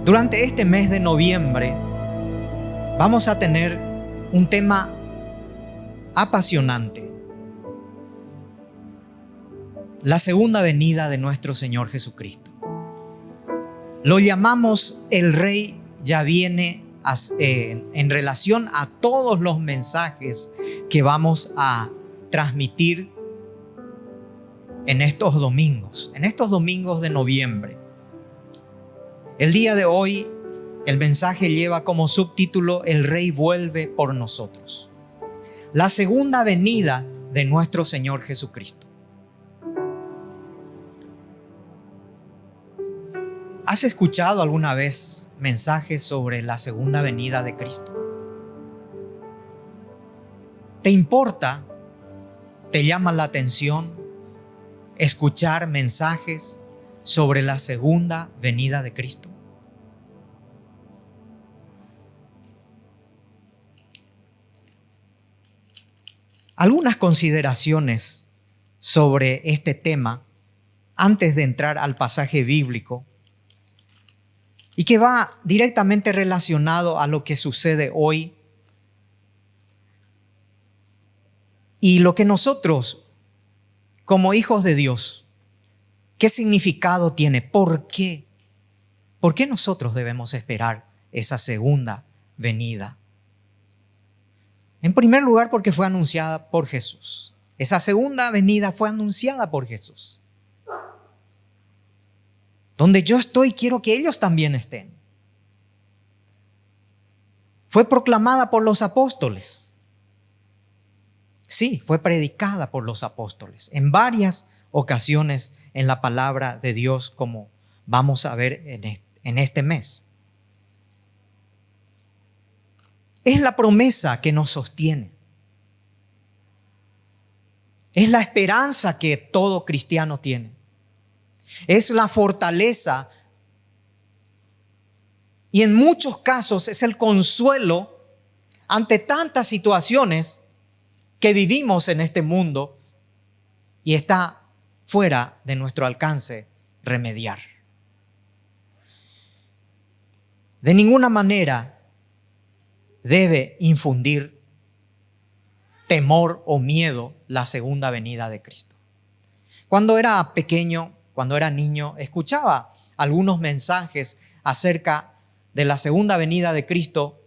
Durante este mes de noviembre vamos a tener un tema apasionante: la segunda venida de nuestro Señor Jesucristo. Lo llamamos El Rey ya viene en relación a todos los mensajes que vamos a transmitir en estos domingos de noviembre. El día de hoy, el mensaje lleva como subtítulo: El Rey vuelve por nosotros. La segunda venida de nuestro Señor Jesucristo. ¿Has escuchado alguna vez mensajes sobre la segunda venida de Cristo? ¿Te importa? ¿Te llama la atención escuchar mensajes sobre la segunda venida de Cristo? Algunas consideraciones sobre este tema antes de entrar al pasaje bíblico, y que va directamente relacionado a lo que sucede hoy y lo que nosotros, como hijos de Dios, ¿qué significado tiene? ¿Por qué? ¿Por qué nosotros debemos esperar esa segunda venida? En primer lugar, porque fue anunciada por Jesús. Esa segunda venida fue anunciada por Jesús. Donde yo estoy, quiero que ellos también estén. Fue proclamada por los apóstoles. Sí, fue predicada por los apóstoles en varias ocasiones en la palabra de Dios, como vamos a ver en este mes. Es la promesa que nos sostiene. Es la esperanza que todo cristiano tiene. Es la fortaleza y en muchos casos es el consuelo ante tantas situaciones que vivimos en este mundo y está fuera de nuestro alcance remediar. De ninguna manera debe infundir temor o miedo la segunda venida de Cristo. Cuando era pequeño, cuando era niño, escuchaba algunos mensajes acerca de la segunda venida de Cristo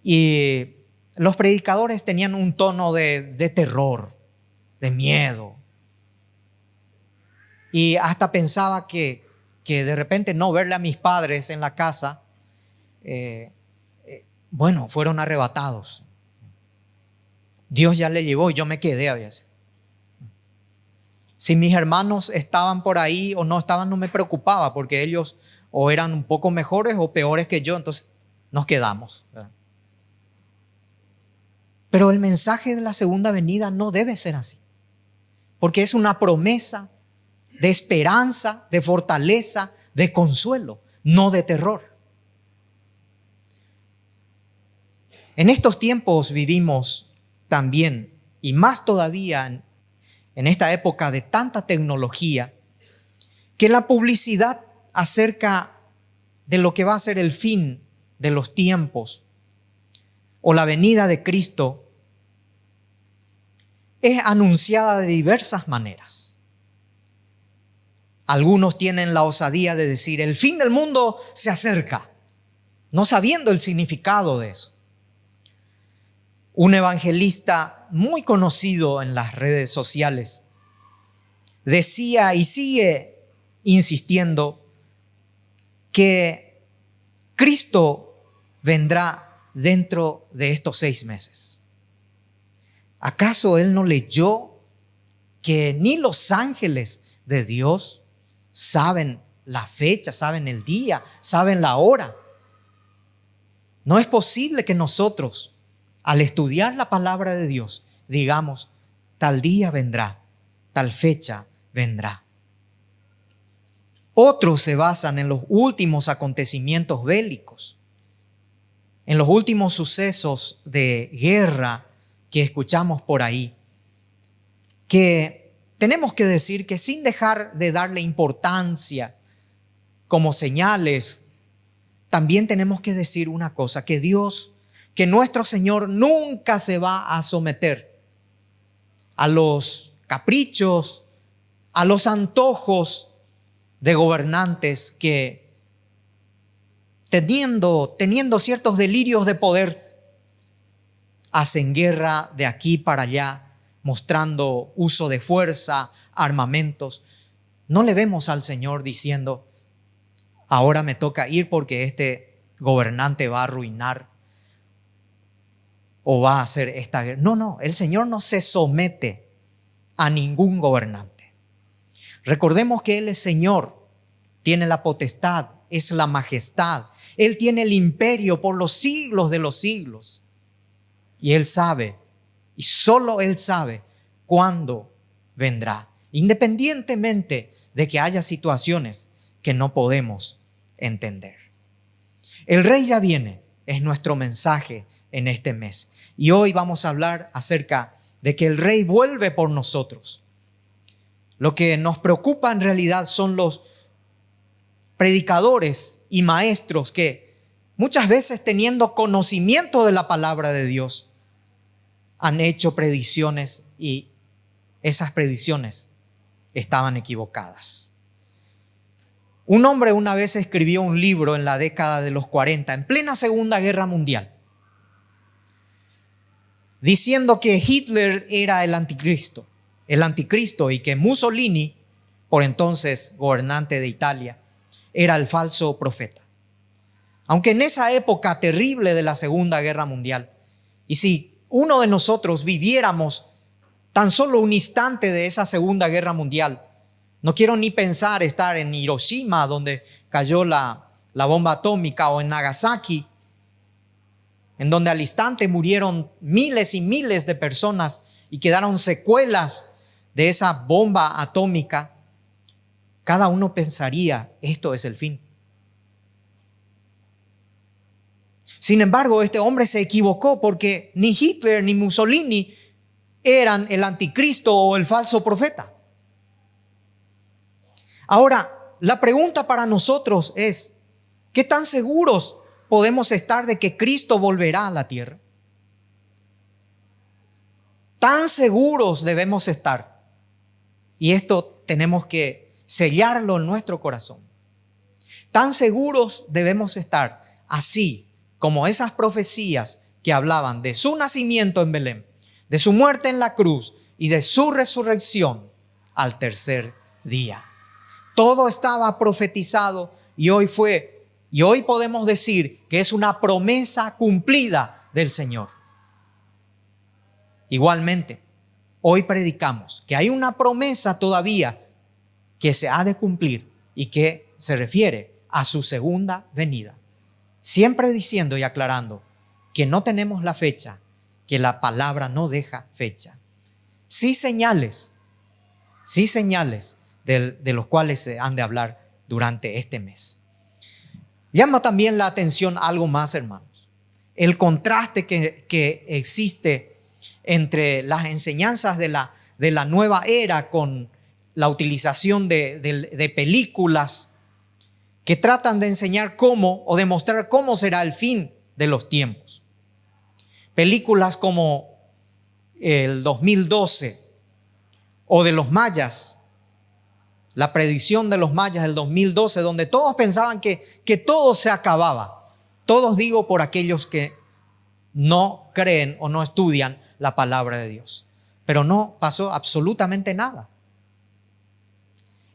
y los predicadores tenían un tono de terror, de miedo. Y hasta pensaba que de repente no verle a mis padres en la casa, fueron arrebatados. Dios ya le llevó y yo me quedé a veces. Si mis hermanos estaban por ahí o no estaban, no me preocupaba, porque ellos o eran un poco mejores o peores que yo, entonces nos quedamos. Pero el mensaje de la segunda venida no debe ser así, porque es una promesa de esperanza, de fortaleza, de consuelo, no de terror. En estos tiempos vivimos también, y más todavía en esta época de tanta tecnología, que la publicidad acerca de lo que va a ser el fin de los tiempos o la venida de Cristo es anunciada de diversas maneras. Algunos tienen la osadía de decir: el fin del mundo se acerca, no sabiendo el significado de eso. Un evangelista muy conocido en las redes sociales decía y sigue insistiendo que Cristo vendrá dentro de estos 6 meses. ¿Acaso él no leyó que ni los ángeles de Dios saben la fecha, saben el día, saben la hora? No es posible que nosotros, al estudiar la palabra de Dios, digamos: tal día vendrá, tal fecha vendrá. Otros se basan en los últimos acontecimientos bélicos, en los últimos sucesos de guerra que escuchamos por ahí, que tenemos que decir que sin dejar de darle importancia como señales también tenemos que decir una cosa, que Dios, que nuestro Señor nunca se va a someter a los caprichos, a los antojos de gobernantes que teniendo ciertos delirios de poder, hacen guerra de aquí para allá, mostrando uso de fuerza, armamentos. No le vemos al Señor diciendo, ahora me toca ir porque este gobernante va a arruinar o va a hacer esta guerra. No, el Señor no se somete a ningún gobernante. Recordemos que Él es Señor, tiene la potestad, es la majestad. Él tiene el imperio por los siglos de los siglos. Y Él sabe, y solo Él sabe cuándo vendrá, independientemente de que haya situaciones que no podemos entender. El Rey ya viene, es nuestro mensaje en este mes. Y hoy vamos a hablar acerca de que el Rey vuelve por nosotros. Lo que nos preocupa en realidad son los predicadores y maestros que muchas veces, teniendo conocimiento de la palabra de Dios, han hecho predicciones y esas predicciones estaban equivocadas. Un hombre una vez escribió un libro en la década de los 40, en plena Segunda Guerra Mundial, diciendo que Hitler era el anticristo y que Mussolini, por entonces gobernante de Italia, era el falso profeta. Aunque en esa época terrible de la Segunda Guerra Mundial, y si uno de nosotros viviéramos tan solo un instante de esa Segunda Guerra Mundial, no quiero ni pensar estar en Hiroshima, donde cayó la bomba atómica, o en Nagasaki, en donde al instante murieron miles y miles de personas y quedaron secuelas de esa bomba atómica. Cada uno pensaría, esto es el fin. Sin embargo, este hombre se equivocó, porque ni Hitler ni Mussolini eran el anticristo o el falso profeta. Ahora, la pregunta para nosotros es, ¿qué tan seguros podemos estar de que Cristo volverá a la tierra? Tan seguros debemos estar. Y esto tenemos que sellarlo en nuestro corazón. Tan seguros debemos estar, así como esas profecías que hablaban de su nacimiento en Belén, de su muerte en la cruz y de su resurrección al tercer día. Todo estaba profetizado y hoy podemos decir que es una promesa cumplida del Señor. Igualmente, hoy predicamos que hay una promesa todavía que se ha de cumplir y que se refiere a su segunda venida. Siempre diciendo y aclarando que no tenemos la fecha, que la palabra no deja fecha. Sí señales de los cuales se han de hablar durante este mes. Llama también la atención algo más, hermanos. El contraste que existe entre las enseñanzas de la nueva era con la utilización de películas que tratan de enseñar cómo o demostrar cómo será el fin de los tiempos. Películas como el 2012 o de los mayas, la predicción de los mayas del 2012, donde todos pensaban que todo se acababa. Todos digo por aquellos que no creen o no estudian la palabra de Dios. Pero no pasó absolutamente nada.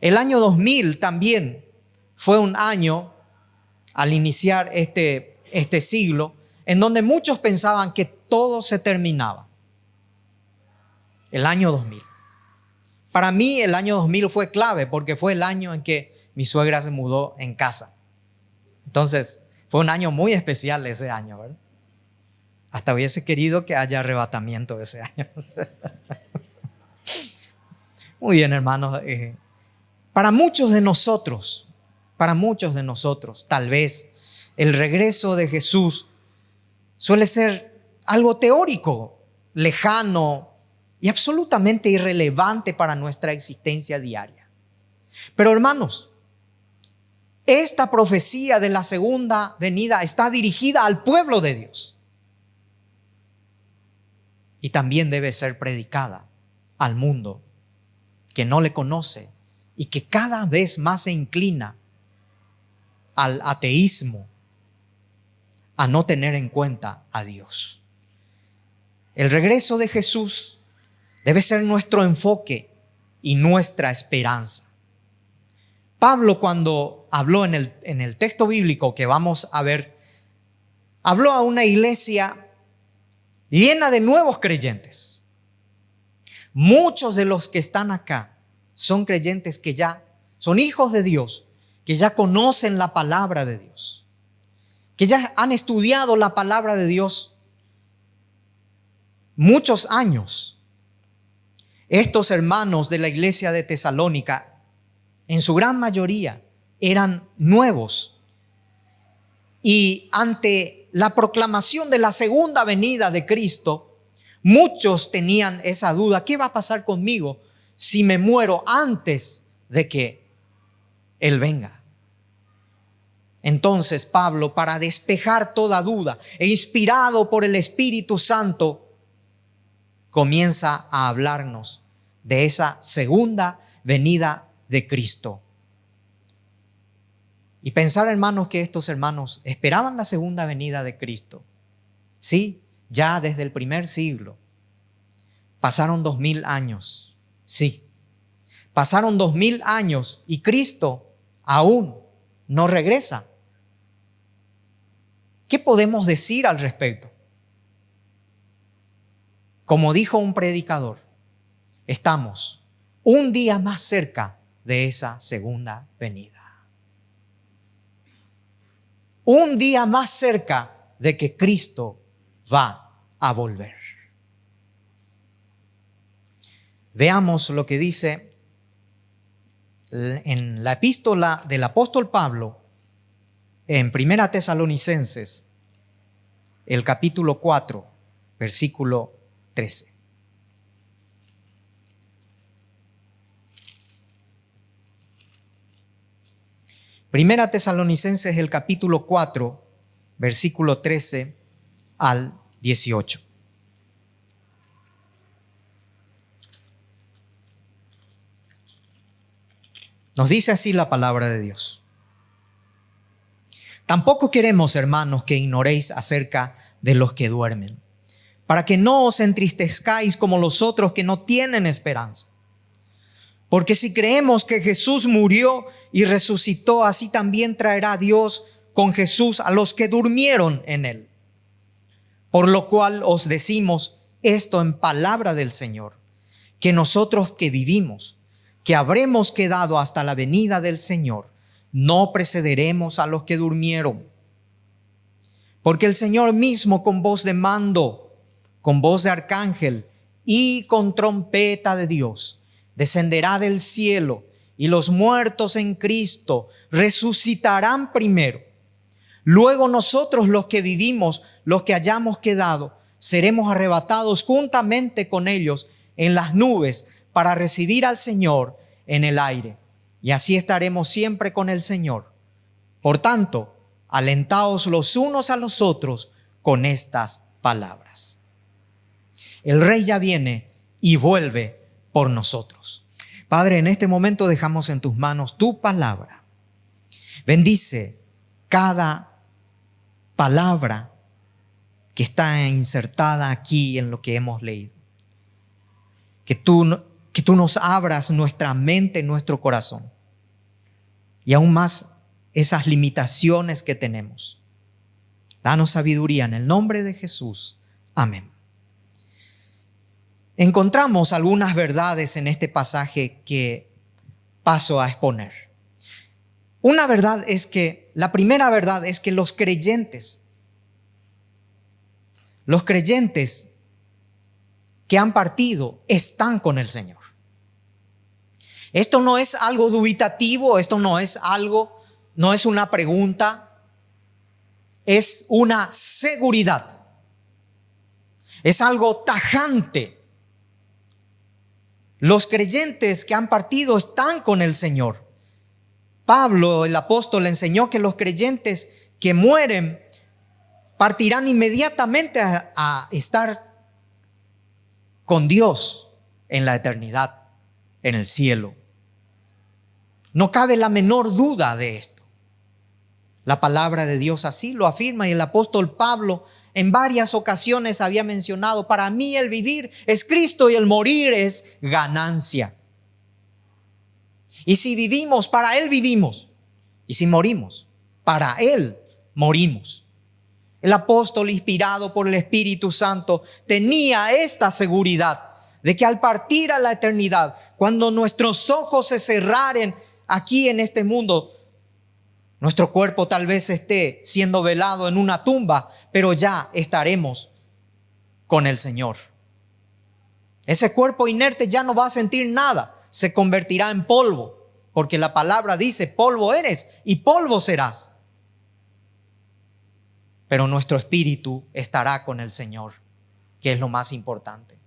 El año 2000 también fue un año, al iniciar este siglo, en donde muchos pensaban que todo se terminaba. El año 2000. Para mí el año 2000 fue clave porque fue el año en que mi suegra se mudó en casa. Entonces fue un año muy especial ese año, ¿verdad? Hasta hubiese querido que haya arrebatamiento ese año. Muy bien, hermanos. Para muchos de nosotros, tal vez el regreso de Jesús suele ser algo teórico, lejano y absolutamente irrelevante para nuestra existencia diaria. Pero hermanos, esta profecía de la segunda venida está dirigida al pueblo de Dios. Y también debe ser predicada al mundo que no le conoce y que cada vez más se inclina al ateísmo, a no tener en cuenta a Dios. El regreso de Jesús debe ser nuestro enfoque y nuestra esperanza. Pablo, cuando habló en el texto bíblico que vamos a ver, habló a una iglesia llena de nuevos creyentes. Muchos de los que están acá son creyentes que ya son hijos de Dios, que ya conocen la palabra de Dios, que ya han estudiado la palabra de Dios muchos años. Estos hermanos de la iglesia de Tesalónica, en su gran mayoría, eran nuevos. Y ante la proclamación de la segunda venida de Cristo, muchos tenían esa duda: ¿qué va a pasar conmigo si me muero antes de que Él venga? Entonces Pablo, para despejar toda duda e inspirado por el Espíritu Santo, comienza a hablarnos de esa segunda venida de Cristo. Y pensar, hermanos, que estos hermanos esperaban la segunda venida de Cristo. Sí, ya desde el primer siglo. Pasaron 2000 años. Sí, pasaron 2000 años y Cristo aún no regresa. ¿Qué podemos decir al respecto? Como dijo un predicador, estamos un día más cerca de esa segunda venida. Un día más cerca de que Cristo va a volver. Veamos lo que dice en la epístola del apóstol Pablo en 1 Tesalonicenses, el capítulo 4, versículo 13. Primera Tesalonicenses, el capítulo 4, versículo 13 al 18. Nos dice así la palabra de Dios. Tampoco queremos, hermanos, que ignoréis acerca de los que duermen, para que no os entristezcáis como los otros que no tienen esperanza. Porque si creemos que Jesús murió y resucitó, así también traerá Dios con Jesús a los que durmieron en él. Por lo cual os decimos esto en palabra del Señor, que nosotros que vivimos, que habremos quedado hasta la venida del Señor, no precederemos a los que durmieron. Porque el Señor mismo, con voz de mando, con voz de arcángel y con trompeta de Dios, descenderá del cielo, y los muertos en Cristo resucitarán primero. Luego nosotros, los que vivimos, los que hayamos quedado, seremos arrebatados juntamente con ellos en las nubes para recibir al Señor en el aire. Y así estaremos siempre con el Señor. Por tanto, alentaos los unos a los otros con estas palabras. El Rey ya viene y vuelve por nosotros. Padre, en este momento dejamos en tus manos tu palabra. Bendice cada palabra que está insertada aquí en lo que hemos leído. Que tú nos abras nuestra mente, nuestro corazón. Y aún más esas limitaciones que tenemos. Danos sabiduría en el nombre de Jesús. Amén. Encontramos algunas verdades en este pasaje que paso a exponer. Una verdad es que, la primera verdad es que los creyentes que han partido están con el Señor. Esto no es algo dubitativo, esto no es una pregunta, es una seguridad. Es algo tajante. Los creyentes que han partido están con el Señor. Pablo, el apóstol, enseñó que los creyentes que mueren partirán inmediatamente a estar con Dios en la eternidad, en el cielo. No cabe la menor duda de esto. La palabra de Dios así lo afirma, y el apóstol Pablo en varias ocasiones había mencionado: para mí el vivir es Cristo y el morir es ganancia. Y si vivimos, para Él vivimos. Y si morimos, para Él morimos. El apóstol, inspirado por el Espíritu Santo, tenía esta seguridad de que al partir a la eternidad, cuando nuestros ojos se cerraren aquí en este mundo, nuestro cuerpo tal vez esté siendo velado en una tumba, pero ya estaremos con el Señor. Ese cuerpo inerte ya no va a sentir nada, se convertirá en polvo, porque la palabra dice: polvo eres y polvo serás. Pero nuestro espíritu estará con el Señor, que es lo más importante.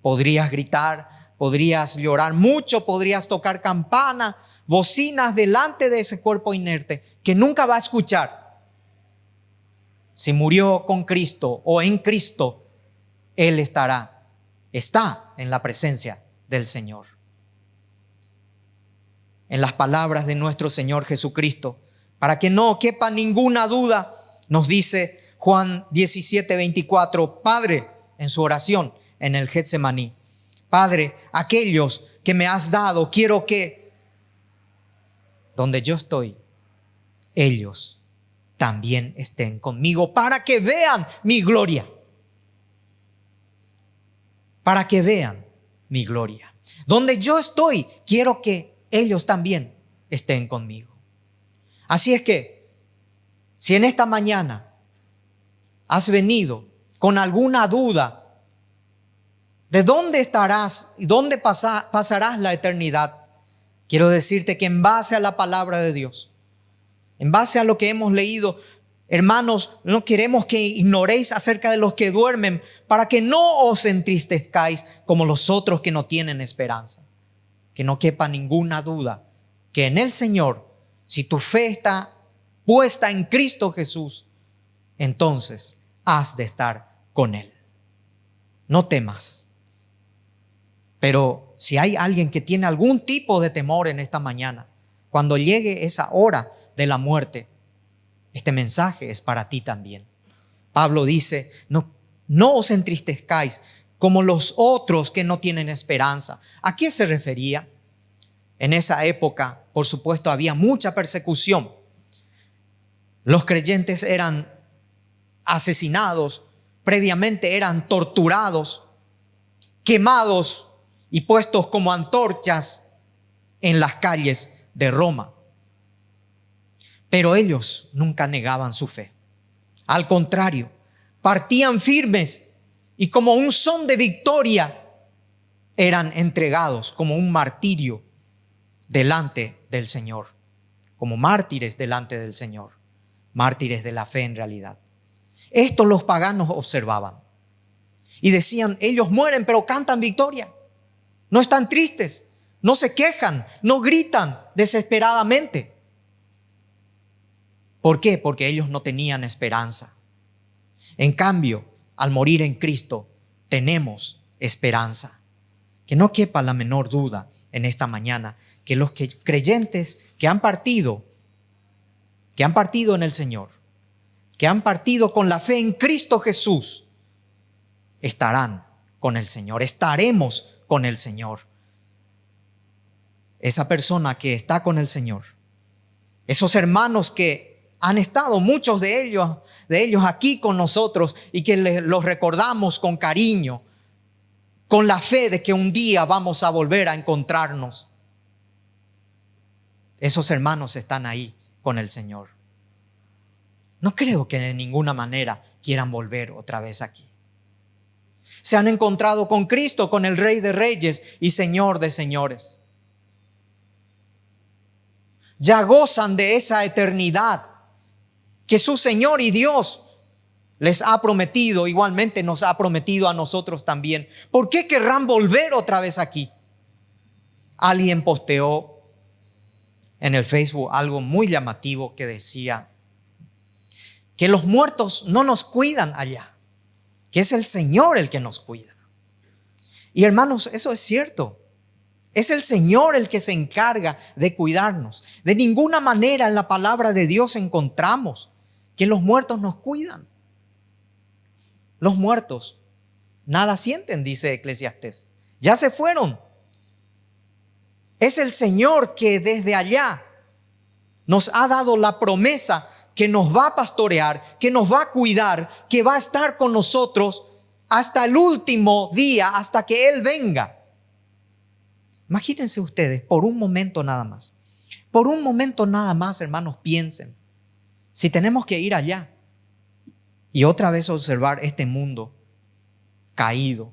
Podrías gritar, podrías llorar mucho, podrías tocar campana, bocinas delante de ese cuerpo inerte que nunca va a escuchar. Si murió con Cristo o en Cristo, Él está en la presencia del Señor. En las palabras de nuestro Señor Jesucristo, para que no quepa ninguna duda, nos dice Juan 17:24, Padre, en su oración en el Getsemaní: Padre, aquellos que me has dado, quiero que donde yo estoy, ellos también estén conmigo, para que vean mi gloria. Para que vean mi gloria. Donde yo estoy, quiero que ellos también estén conmigo. Así es que, si en esta mañana has venido con alguna duda de dónde estarás y dónde pasarás la eternidad, quiero decirte que en base a la palabra de Dios, en base a lo que hemos leído, hermanos, no queremos que ignoréis acerca de los que duermen, para que no os entristezcáis como los otros que no tienen esperanza. Que no quepa ninguna duda que en el Señor, si tu fe está puesta en Cristo Jesús, entonces has de estar con Él. No temas. Pero si hay alguien que tiene algún tipo de temor en esta mañana, cuando llegue esa hora de la muerte, este mensaje es para ti también. Pablo dice: no os entristezcáis como los otros que no tienen esperanza. ¿A qué se refería? En esa época, por supuesto, había mucha persecución. Los creyentes eran asesinados, previamente eran torturados, quemados y puestos como antorchas en las calles de Roma. Pero ellos nunca negaban su fe. Al contrario, partían firmes y como un son de victoria eran entregados como un martirio delante del Señor, como mártires delante del Señor, mártires de la fe en realidad. Esto los paganos observaban y decían: ellos mueren pero cantan victoria, no están tristes, no se quejan, no gritan desesperadamente. ¿Por qué? Porque ellos no tenían esperanza. En cambio, al morir en Cristo, tenemos esperanza. Que no quepa la menor duda en esta mañana que los creyentes que han partido en el Señor, que han partido con la fe en Cristo Jesús, estarán con el Señor, estaremos con el Señor. Esa persona que está con el Señor, esos hermanos que han estado, muchos de ellos aquí con nosotros, y que los recordamos con cariño, con la fe de que un día vamos a volver a encontrarnos. Esos hermanos están ahí con el Señor. No creo que de ninguna manera quieran volver otra vez aquí. Se han encontrado con Cristo, con el Rey de Reyes y Señor de Señores. Ya gozan de esa eternidad que su Señor y Dios les ha prometido, igualmente nos ha prometido a nosotros también. ¿Por qué querrán volver otra vez aquí? Alguien posteó en el Facebook algo muy llamativo que decía que los muertos no nos cuidan allá, que es el Señor el que nos cuida. Y hermanos, eso es cierto. Es el Señor el que se encarga de cuidarnos. De ninguna manera en la palabra de Dios encontramos que los muertos nos cuidan. Los muertos nada sienten, dice Eclesiastés. Ya se fueron. Es el Señor que desde allá nos ha dado la promesa que nos va a pastorear, que nos va a cuidar, que va a estar con nosotros hasta el último día, hasta que Él venga. Imagínense ustedes, por un momento nada más. Por un momento nada más, hermanos, piensen. Si tenemos que ir allá y otra vez observar este mundo caído,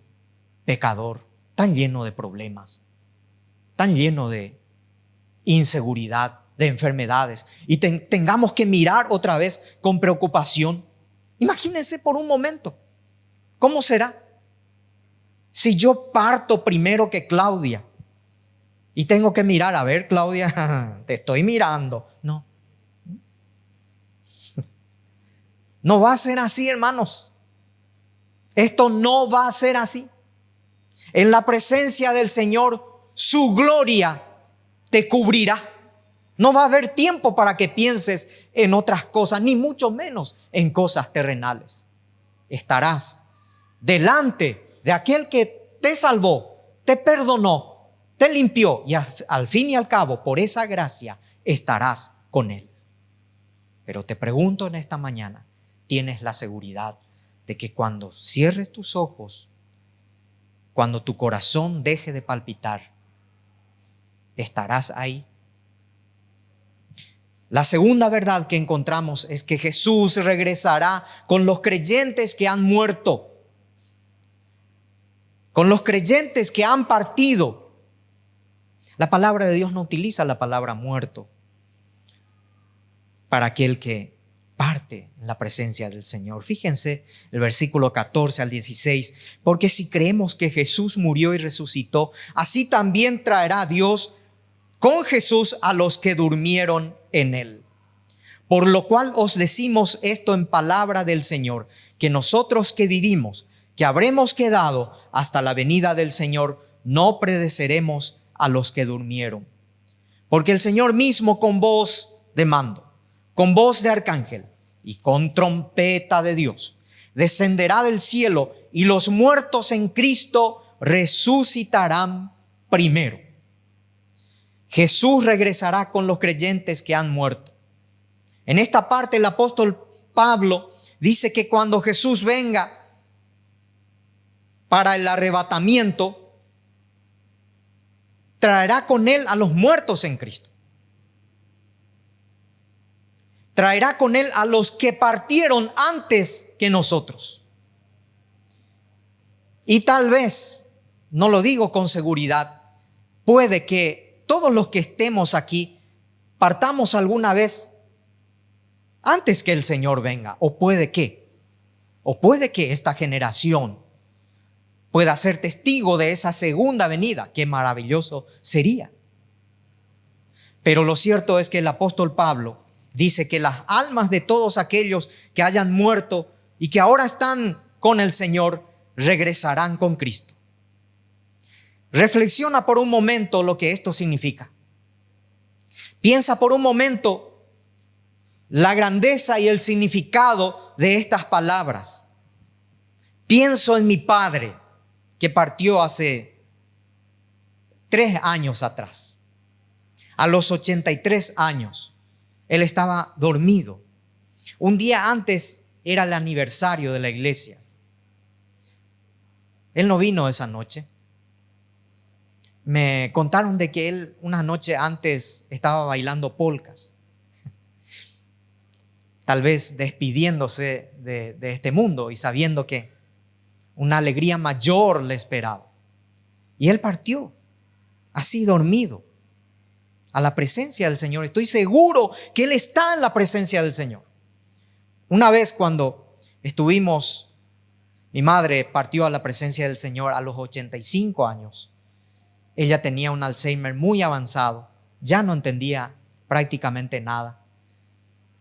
pecador, tan lleno de problemas, tan lleno de inseguridad, de enfermedades, y tengamos que mirar otra vez con preocupación. Imagínense por un momento, ¿cómo será? Si yo parto primero que Claudia y tengo que mirar, a ver, Claudia, te estoy mirando. No. No va a ser así, hermanos. Esto no va a ser así. En la presencia del Señor, su gloria te cubrirá. No va a haber tiempo para que pienses en otras cosas, ni mucho menos en cosas terrenales. Estarás delante de aquel que te salvó, te perdonó, te limpió y al fin y al cabo, por esa gracia, estarás con Él. Pero te pregunto en esta mañana, ¿tienes la seguridad de que cuando cierres tus ojos, cuando tu corazón deje de palpitar, estarás ahí? La segunda verdad que encontramos es que Jesús regresará con los creyentes que han muerto, con los creyentes que han partido. La palabra de Dios no utiliza la palabra muerto para aquel que parte en la presencia del Señor. Fíjense el versículo 14 al 16. Porque si creemos que Jesús murió y resucitó, así también traerá Dios con Jesús a los que durmieron en Él. Por lo cual os decimos esto en palabra del Señor, que nosotros que vivimos, que habremos quedado hasta la venida del Señor, no pereceremos a los que durmieron. Porque el Señor mismo con voz de mando, con voz de arcángel y con trompeta de Dios, descenderá del cielo y los muertos en Cristo resucitarán primero. Jesús regresará con los creyentes que han muerto. En esta parte el apóstol Pablo dice que cuando Jesús venga para el arrebatamiento, traerá con Él a los muertos en Cristo. Traerá con Él a los que partieron antes que nosotros. Y tal vez, no lo digo con seguridad, puede que todos los que estemos aquí partamos alguna vez antes que el Señor venga. O puede que esta generación pueda ser testigo de esa segunda venida. Qué maravilloso sería. Pero lo cierto es que el apóstol Pablo dice que las almas de todos aquellos que hayan muerto y que ahora están con el Señor regresarán con Cristo. Reflexiona por un momento lo que esto significa. Piensa por un momento la grandeza y el significado de estas palabras. Pienso en mi padre que partió hace 3 años atrás. A los 83 años, él estaba dormido. Un día antes era el aniversario de la iglesia. Él no vino esa noche. Me contaron de que él una noche antes estaba bailando polcas, tal vez despidiéndose de este mundo y sabiendo que una alegría mayor le esperaba. Y él partió así dormido a la presencia del Señor. Estoy seguro que él está en la presencia del Señor. Una vez cuando estuvimos, mi madre partió a la presencia del Señor a los 85 años. Ella tenía un Alzheimer muy avanzado, ya no entendía prácticamente nada.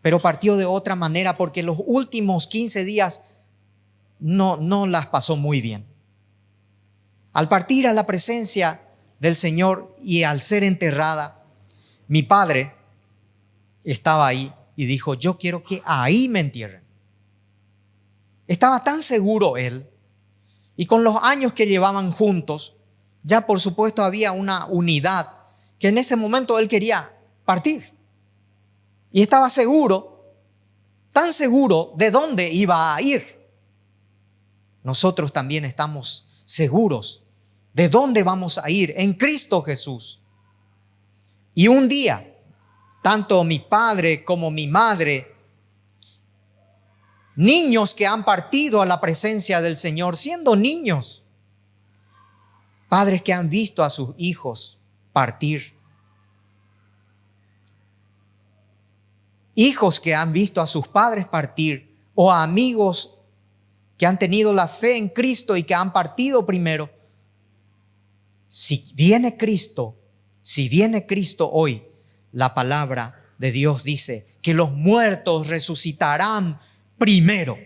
Pero partió de otra manera porque los últimos 15 días no las pasó muy bien. Al partir a la presencia del Señor y al ser enterrada, mi padre estaba ahí y dijo: yo quiero que ahí me entierren. Estaba tan seguro él, y con los años que llevaban juntos, ya por supuesto había una unidad que en ese momento él quería partir. Y estaba seguro, tan seguro de dónde iba a ir. Nosotros también estamos seguros de dónde vamos a ir en Cristo Jesús. Y un día, tanto mi padre como mi madre, niños que han partido a la presencia del Señor, siendo niños, padres que han visto a sus hijos partir, hijos que han visto a sus padres partir, o amigos que han tenido la fe en Cristo y que han partido primero. Si viene Cristo hoy, la palabra de Dios dice que los muertos resucitarán primero.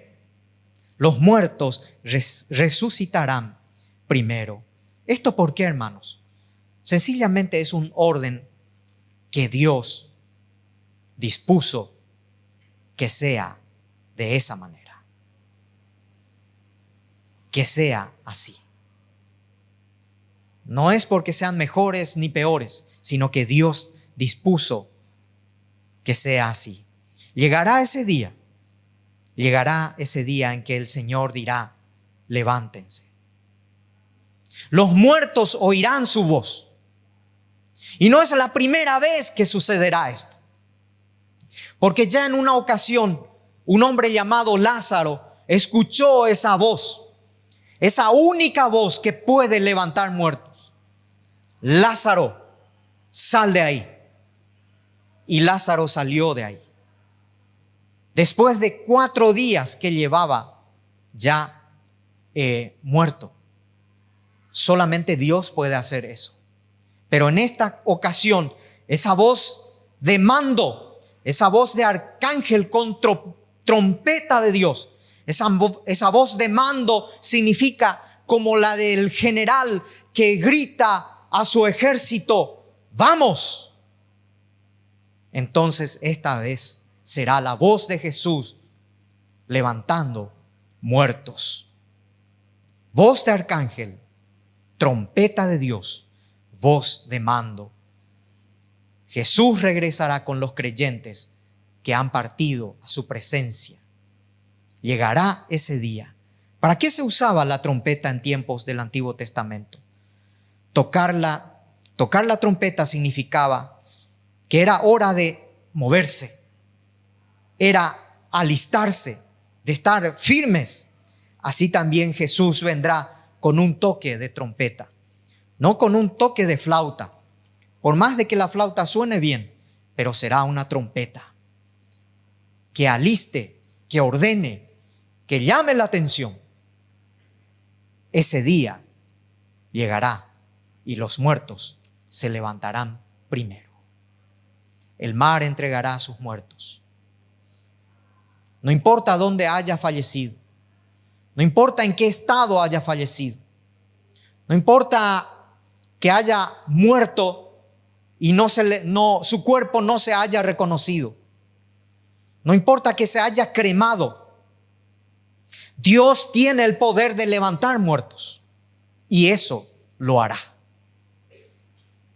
Los muertos resucitarán primero. ¿Esto por qué, hermanos? Sencillamente es un orden que Dios dispuso que sea de esa manera. Que sea así. No es porque sean mejores ni peores, sino que Dios dispuso que sea así. Llegará ese día en que el Señor dirá: levántense. Los muertos oirán su voz. Y no es la primera vez que sucederá esto. Porque ya en una ocasión, un hombre llamado Lázaro escuchó esa voz, esa única voz que puede levantar muertos. Lázaro, sal de ahí. Y Lázaro salió de ahí. Después de 4 días que llevaba ya muerto. Solamente Dios puede hacer eso. Pero en esta ocasión, esa voz de mando, esa voz de arcángel con trompeta de Dios, esa voz de mando significa como la del general que grita a su ejército: ¡vamos! Entonces esta vez será la voz de Jesús levantando muertos. Voz de arcángel, trompeta de Dios, voz de mando. Jesús regresará con los creyentes que han partido a su presencia. Llegará ese día. ¿Para qué se usaba la trompeta en tiempos del Antiguo Testamento? Tocar la trompeta significaba que era hora de moverse, era alistarse, de estar firmes. Así también Jesús vendrá con un toque de trompeta, no con un toque de flauta, por más de que la flauta suene bien, pero será una trompeta que aliste, que ordene, que llame la atención. Ese día llegará y los muertos se levantarán primero. El mar entregará a sus muertos. No importa dónde haya fallecido, no importa en qué estado haya fallecido, no importa que haya muerto y su cuerpo no se haya reconocido, no importa que se haya cremado, Dios tiene el poder de levantar muertos y eso lo hará.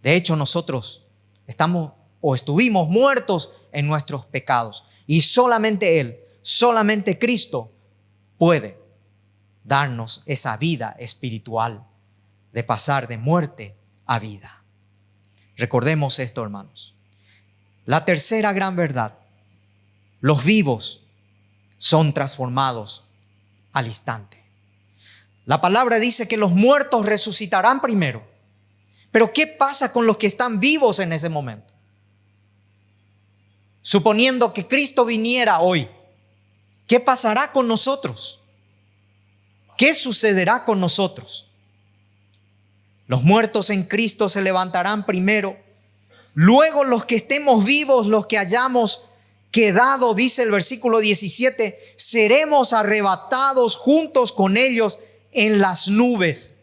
De hecho, nosotros estuvimos muertos en nuestros pecados y solamente Él, solamente Cristo puede darnos esa vida espiritual de pasar de muerte a vida. Recordemos esto, hermanos. La tercera gran verdad: los vivos son transformados al instante. La palabra dice que los muertos resucitarán primero. Pero ¿qué pasa con los que están vivos en ese momento? Suponiendo que Cristo viniera hoy, ¿qué pasará con nosotros? ¿Qué sucederá con nosotros? Los muertos en Cristo se levantarán primero Luego los que estemos vivos, los que hayamos quedado, dice el versículo 17, seremos arrebatados juntos con ellos en las nubes.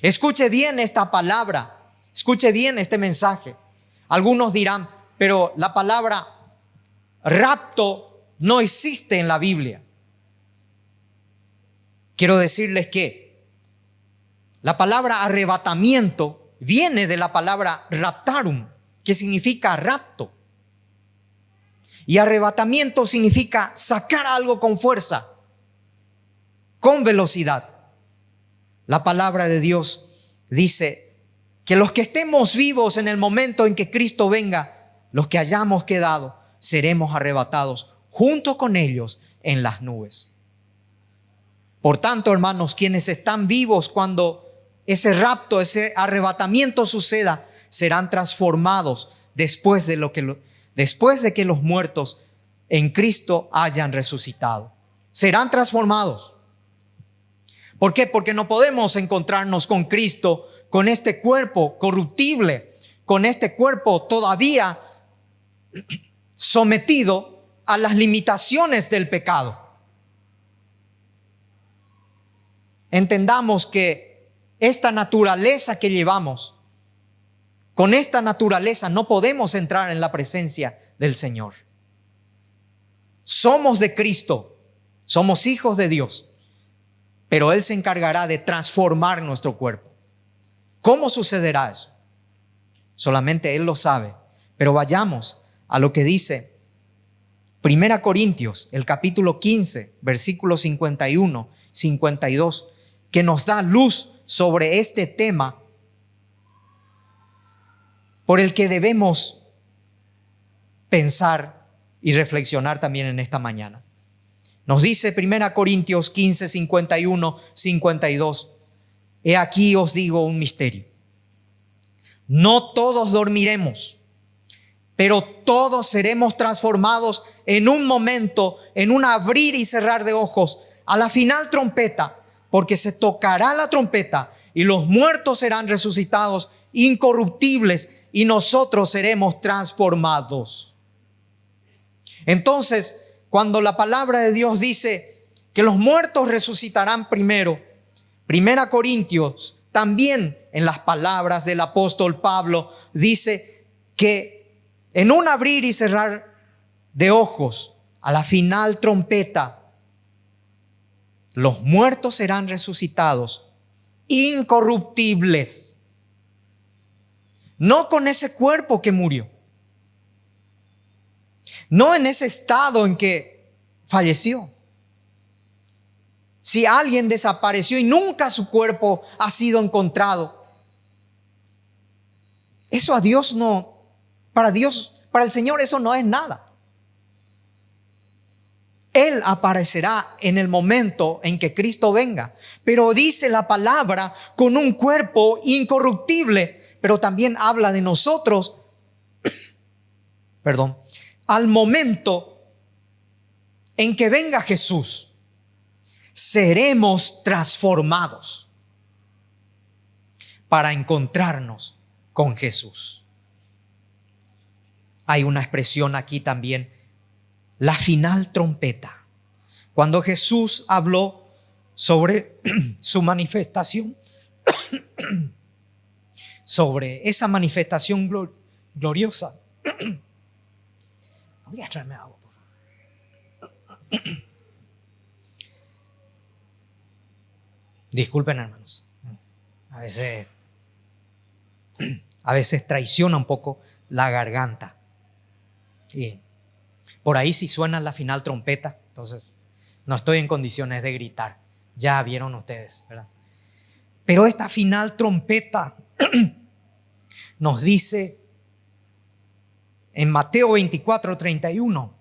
Escuche bien esta palabra, escuche bien este mensaje. Algunos dirán, pero la palabra rapto no existe en la Biblia. Quiero decirles que la palabra arrebatamiento viene de la palabra raptarum, que significa rapto. Y arrebatamiento significa sacar algo con fuerza, con velocidad. La palabra de Dios dice que los que estemos vivos en el momento en que Cristo venga, los que hayamos quedado, seremos arrebatados junto con ellos en las nubes. Por tanto, hermanos, quienes están vivos cuando ese rapto, ese arrebatamiento suceda, serán transformados después de que los muertos en Cristo hayan resucitado. Serán transformados. ¿Por qué? Porque no podemos encontrarnos con Cristo con este cuerpo corruptible, con este cuerpo todavía sometido a las limitaciones del pecado. Entendamos que esta naturaleza que llevamos, con esta naturaleza no podemos entrar en la presencia del Señor. Somos de Cristo, somos hijos de Dios, pero Él se encargará de transformar nuestro cuerpo. ¿Cómo sucederá eso? Solamente Él lo sabe. Pero vayamos a lo que dice 1 Corintios, el capítulo 15, versículos 51, 52, que nos da luz sobre este tema por el que debemos pensar y reflexionar también en esta mañana. Nos dice 1 Corintios 15, 51, 52. He aquí os digo un misterio. No todos dormiremos, pero todos seremos transformados en un momento, en un abrir y cerrar de ojos, a la final trompeta, porque se tocará la trompeta y los muertos serán resucitados incorruptibles y nosotros seremos transformados. Entonces, cuando la palabra de Dios dice que los muertos resucitarán primero, 1 Corintios también en las palabras del apóstol Pablo dice que en un abrir y cerrar de ojos, a la final trompeta, los muertos serán resucitados incorruptibles. No con ese cuerpo que murió, no en ese estado en que falleció. Si alguien desapareció y nunca su cuerpo ha sido encontrado, eso a Dios no, para el Señor eso no es nada. Él aparecerá en el momento en que Cristo venga, pero dice la palabra con un cuerpo incorruptible, pero también habla de nosotros, al momento en que venga Jesús, seremos transformados para encontrarnos con Jesús. Hay una expresión aquí también, la final trompeta. Cuando Jesús habló sobre su manifestación, sobre esa manifestación gloriosa. Voy a traerme agua, por favor. Disculpen, hermanos. A veces traiciona un poco la garganta. Y por ahí si suena la final trompeta, entonces no estoy en condiciones de gritar. Ya vieron ustedes, ¿verdad? Pero esta final trompeta nos dice en Mateo 24, 31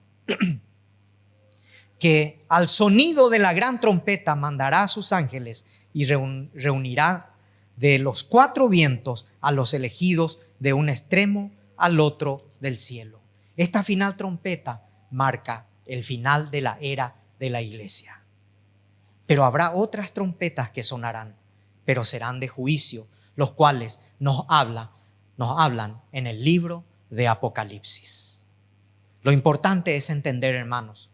que al sonido de la gran trompeta mandará a sus ángeles y reunirá de los cuatro vientos a los elegidos de un extremo al otro del cielo. Esta final trompeta marca el final de la era de la iglesia. Pero habrá otras trompetas que sonarán, pero serán de juicio, los cuales nos habla nos hablan en el libro de Apocalipsis. Lo importante es entender, hermanos,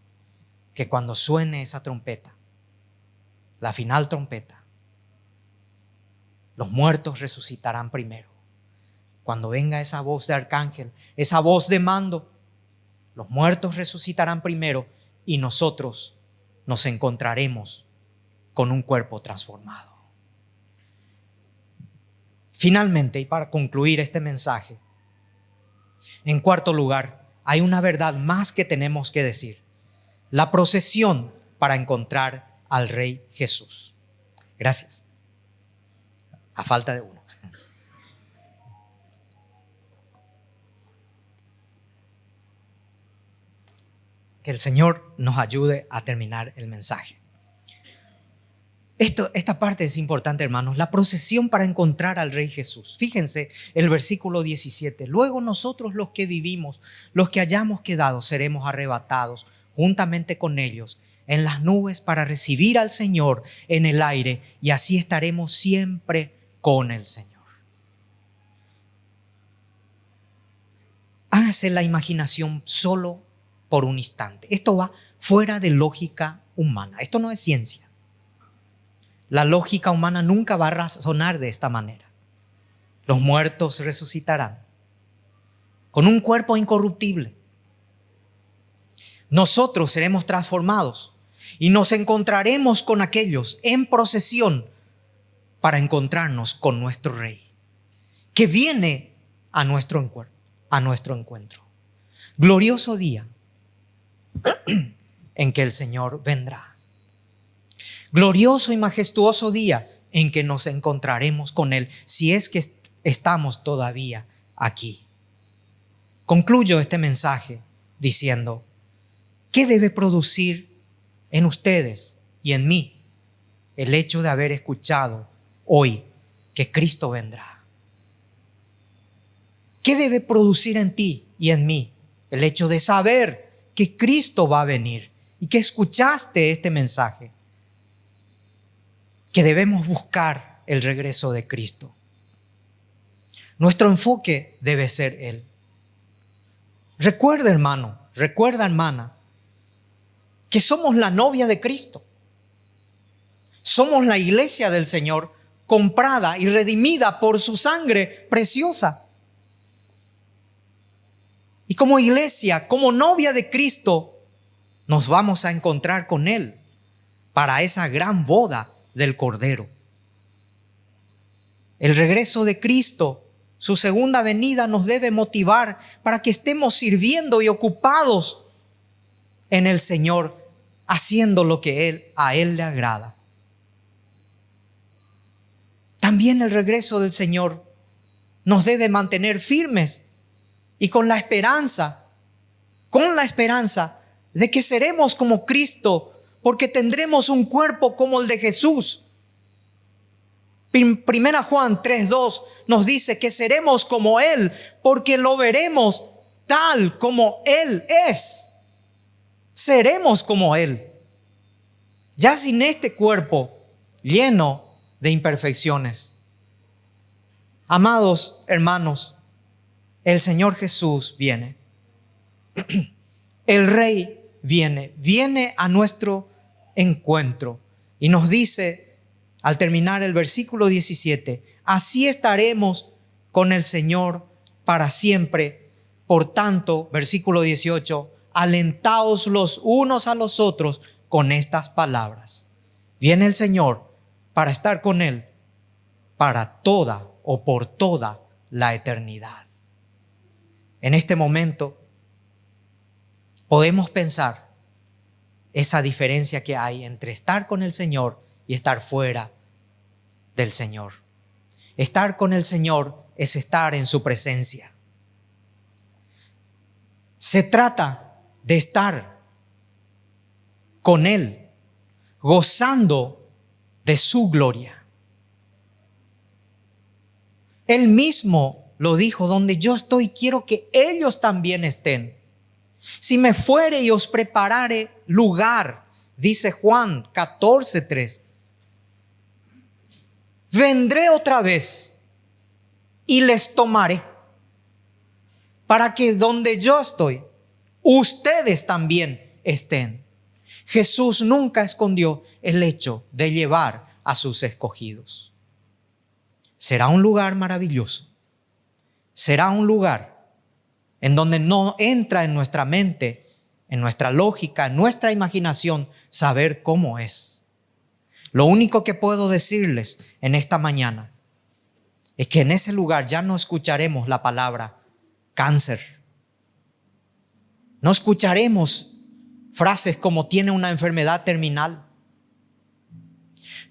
que cuando suene esa trompeta, la final trompeta, los muertos resucitarán primero. Cuando venga esa voz de arcángel, esa voz de mando, los muertos resucitarán primero y nosotros nos encontraremos con un cuerpo transformado. Finalmente, y para concluir este mensaje, en cuarto lugar, hay una verdad más que tenemos que decir. La procesión para encontrar al Rey Jesús. Gracias. A falta de uno. Que el Señor nos ayude a terminar el mensaje. Esta parte es importante, hermanos. La procesión para encontrar al Rey Jesús. Fíjense el versículo 17. Luego nosotros los que vivimos, los que hayamos quedado, seremos arrebatados juntamente con ellos en las nubes para recibir al Señor en el aire, y así estaremos siempre con el Señor. Hágase la imaginación solo por un instante. Esto va fuera de lógica humana. Esto no es ciencia. La lógica humana nunca va a razonar de esta manera. Los muertos resucitarán con un cuerpo incorruptible. Nosotros seremos transformados y nos encontraremos con aquellos en procesión para encontrarnos con nuestro Rey, que viene a nuestro encuentro. Glorioso día en que el Señor vendrá. Glorioso y majestuoso día en que nos encontraremos con Él, si es que estamos todavía aquí. Concluyo este mensaje diciendo, ¿qué debe producir en ustedes y en mí el hecho de haber escuchado hoy que Cristo vendrá? ¿Qué debe producir en ti y en mí el hecho de saber que Cristo va a venir y que escuchaste este mensaje? Que debemos buscar el regreso de Cristo. Nuestro enfoque debe ser Él. Recuerda, hermano, recuerda, hermana, que somos la novia de Cristo. Somos la iglesia del Señor, comprada y redimida por su sangre preciosa. Y como iglesia, como novia de Cristo, nos vamos a encontrar con Él para esa gran boda del Cordero. El regreso de Cristo, su segunda venida, nos debe motivar para que estemos sirviendo y ocupados en el Señor, haciendo lo que a Él le agrada. También el regreso del Señor nos debe mantener firmes y con la esperanza de que seremos como Cristo, porque tendremos un cuerpo como el de Jesús. Primera Juan 3:2 nos dice que seremos como Él, porque lo veremos tal como Él es. Seremos como Él, ya sin este cuerpo lleno de imperfecciones. Amados hermanos, el Señor Jesús viene. El Rey viene a nuestro encuentro y nos dice al terminar el versículo 17, así estaremos con el Señor para siempre. Por tanto, versículo 18, alentaos los unos a los otros con estas palabras. Viene el Señor para estar con Él para toda o por toda la eternidad. En este momento podemos pensar esa diferencia que hay entre estar con el Señor y estar fuera del Señor. Estar con el Señor es estar en su presencia. Se trata de estar con Él, gozando de su gloria. Él mismo lo dijo, donde yo estoy, quiero que ellos también estén. Si me fuere y os preparare lugar, dice Juan 14:3, vendré otra vez y les tomaré para que donde yo estoy, ustedes también estén. Jesús nunca escondió el hecho de llevar a sus escogidos. Será un lugar maravilloso. Será un lugar en donde no entra en nuestra mente, en nuestra lógica, en nuestra imaginación, saber cómo es. Lo único que puedo decirles en esta mañana es que en ese lugar ya no escucharemos la palabra cáncer. No escucharemos frases como tiene una enfermedad terminal.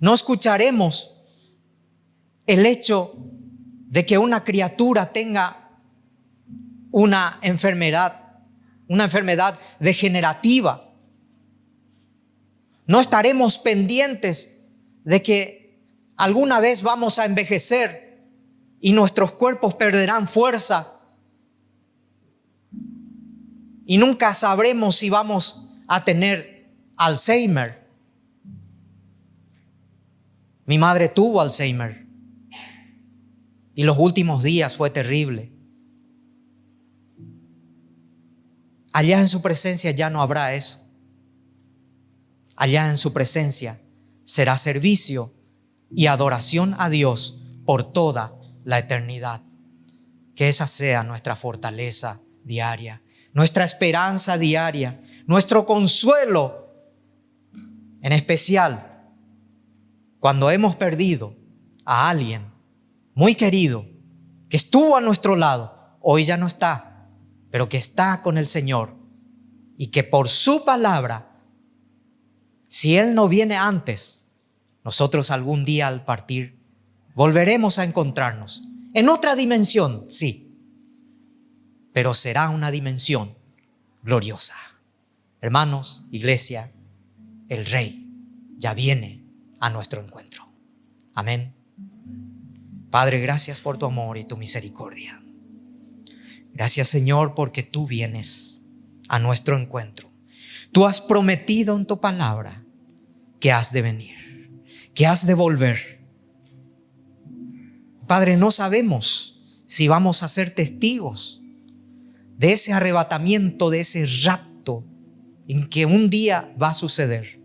No escucharemos el hecho de que una criatura tenga una enfermedad degenerativa. No estaremos pendientes de que alguna vez vamos a envejecer y nuestros cuerpos perderán fuerza y nunca sabremos si vamos a tener Alzheimer. Mi madre tuvo Alzheimer y los últimos días fue terrible. Allá en su presencia ya no habrá eso. Allá en su presencia será servicio y adoración a Dios por toda la eternidad. Que esa sea nuestra fortaleza diaria, nuestra esperanza diaria, nuestro consuelo, en especial cuando hemos perdido a alguien muy querido que estuvo a nuestro lado, hoy ya no está, pero que está con el Señor y que por su palabra, si Él no viene antes, nosotros algún día al partir volveremos a encontrarnos en otra dimensión, sí, pero será una dimensión gloriosa. Hermanos, iglesia, el Rey ya viene a nuestro encuentro. Amén. Padre, gracias por tu amor y tu misericordia. Gracias, Señor, porque tú vienes a nuestro encuentro. Tú has prometido en tu palabra que has de venir, que has de volver. Padre, no sabemos si vamos a ser testigos de ese arrebatamiento, de ese rapto en que un día va a suceder.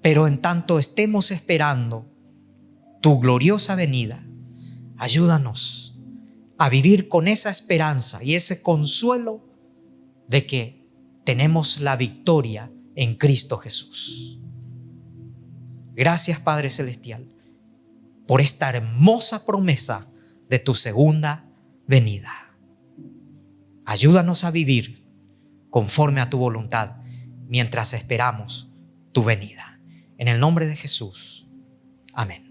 Pero en tanto estemos esperando tu gloriosa venida, ayúdanos a vivir con esa esperanza y ese consuelo de que tenemos la victoria en Cristo Jesús. Gracias, Padre Celestial, por esta hermosa promesa de tu segunda venida. Ayúdanos a vivir conforme a tu voluntad mientras esperamos tu venida. En el nombre de Jesús. Amén.